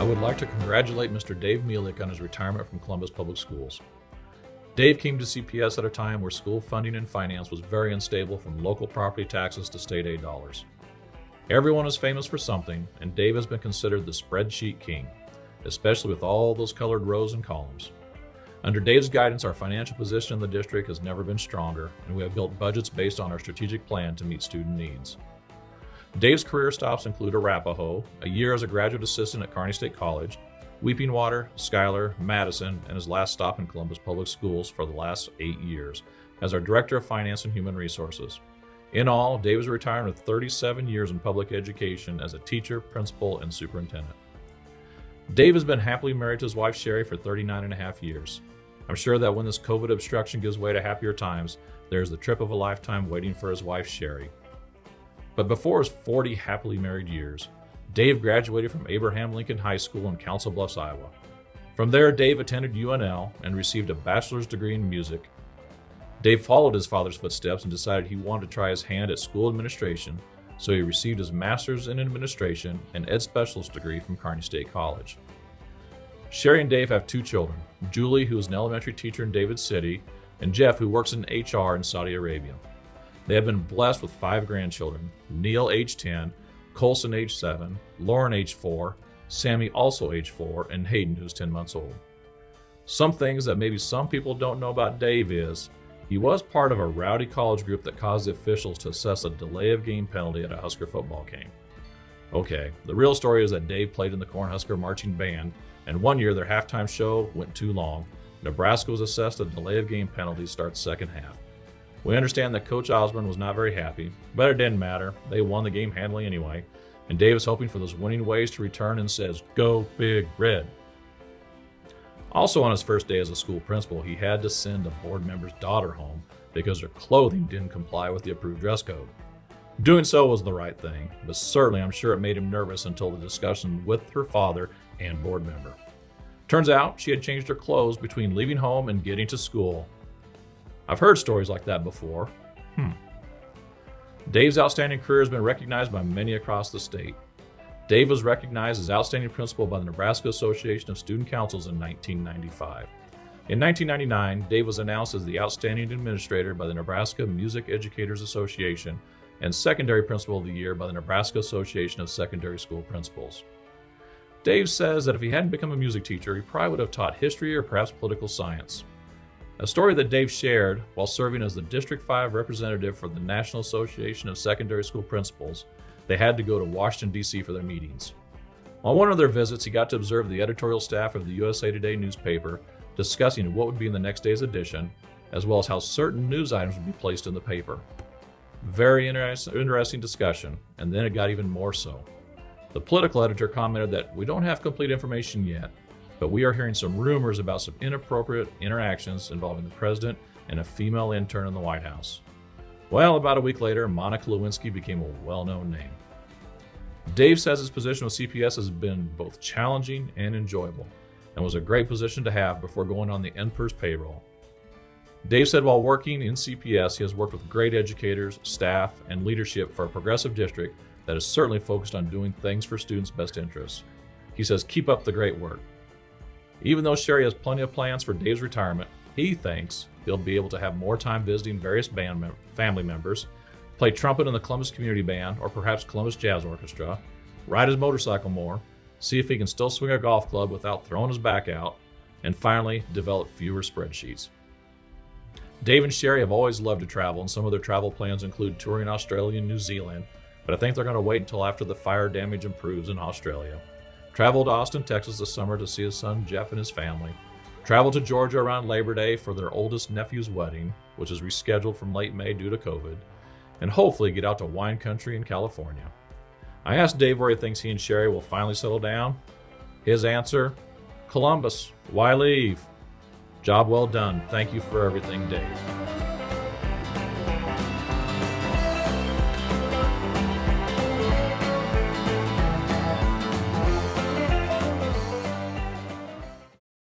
I would like to congratulate Mr. Dave Melick on his retirement from Columbus Public Schools. Dave came to CPS at a time where school funding and finance was very unstable, from local property taxes to state aid dollars. Everyone is famous for something, and Dave has been considered the spreadsheet king, especially with all those colored rows and columns. Under Dave's guidance, our financial position in the district has never been stronger, and we have built budgets based on our strategic plan to meet student needs. Dave's career stops include Arapahoe, a year as a graduate assistant at Kearney State College, Weeping Water, Schuyler, Madison, and his last stop in Columbus Public Schools for the last 8 years as our Director of Finance and Human Resources. In all, Dave is retired with 37 years in public education as a teacher, principal, and superintendent. Dave has been happily married to his wife Sherry for 39 and a half years. I'm sure that when this COVID obstruction gives way to happier times, there's the trip of a lifetime waiting for his wife Sherry. But before his 40 happily married years, Dave graduated from Abraham Lincoln High School in Council Bluffs, Iowa. From there, Dave attended UNL and received a bachelor's degree in music. Dave followed his father's footsteps and decided he wanted to try his hand at school administration, so he received his master's in administration and ed specialist degree from Kearney State College. Sherry and Dave have 2 children, Julie, who is an elementary teacher in David City, and Jeff, who works in HR in Saudi Arabia. They have been blessed with 5 grandchildren, Neil, age 10, Colson, age 7, Lauren, age 4, Sammy, also age 4, and Hayden, who's 10 months old. Some things that maybe some people don't know about Dave is he was part of a rowdy college group that caused the officials to assess a delay of game penalty at a Husker football game. Okay, the real story is that Dave played in the Cornhusker marching band, and one year their halftime show went too long. Nebraska was assessed a delay of game penalty to start second half. We understand that Coach Osborne was not very happy, but it didn't matter. They won the game handily anyway, and Dave is hoping for those winning ways to return and says, "Go Big Red." Also on his first day as a school principal, he had to send a board member's daughter home because her clothing didn't comply with the approved dress code. Doing so was the right thing, but certainly I'm sure it made him nervous until the discussion with her father and board member. Turns out she had changed her clothes between leaving home and getting to school. I've heard stories like that before. Dave's outstanding career has been recognized by many across the state. Dave was recognized as outstanding principal by the Nebraska Association of Student Councils in 1995. In 1999, Dave was announced as the outstanding administrator by the Nebraska Music Educators Association and secondary principal of the year by the Nebraska Association of Secondary School Principals. Dave says that if he hadn't become a music teacher, he probably would have taught history or perhaps political science. A story that Dave shared while serving as the District 5 representative for the National Association of Secondary School Principals, they had to go to Washington, D.C. for their meetings. On one of their visits, he got to observe the editorial staff of the USA Today newspaper discussing what would be in the next day's edition, as well as how certain news items would be placed in the paper. Very interesting discussion, and then it got even more so. The political editor commented that we don't have complete information yet, but we are hearing some rumors about some inappropriate interactions involving the president and a female intern in the White House. Well, about a week later, Monica Lewinsky became a well-known name. Dave says his position with CPS has been both challenging and enjoyable, and was a great position to have before going on the NPERS payroll. Dave said while working in CPS, he has worked with great educators, staff, and leadership for a progressive district that is certainly focused on doing things for students' best interests. He says, "Keep up the great work." Even though Sherry has plenty of plans for Dave's retirement, he thinks he'll be able to have more time visiting various family members, play trumpet in the Columbus Community Band or perhaps Columbus Jazz Orchestra, ride his motorcycle more, see if he can still swing a golf club without throwing his back out, and finally develop fewer spreadsheets. Dave and Sherry have always loved to travel, and some of their travel plans include touring Australia and New Zealand, but I think they're going to wait until after the fire damage improves in Australia. Travel to Austin, Texas this summer to see his son Jeff and his family. Travel to Georgia around Labor Day for their oldest nephew's wedding, which is rescheduled from late May due to COVID, and hopefully get out to wine country in California. I asked Dave where he thinks he and Sherry will finally settle down. His answer, Columbus, why leave? Job well done. Thank you for everything, Dave.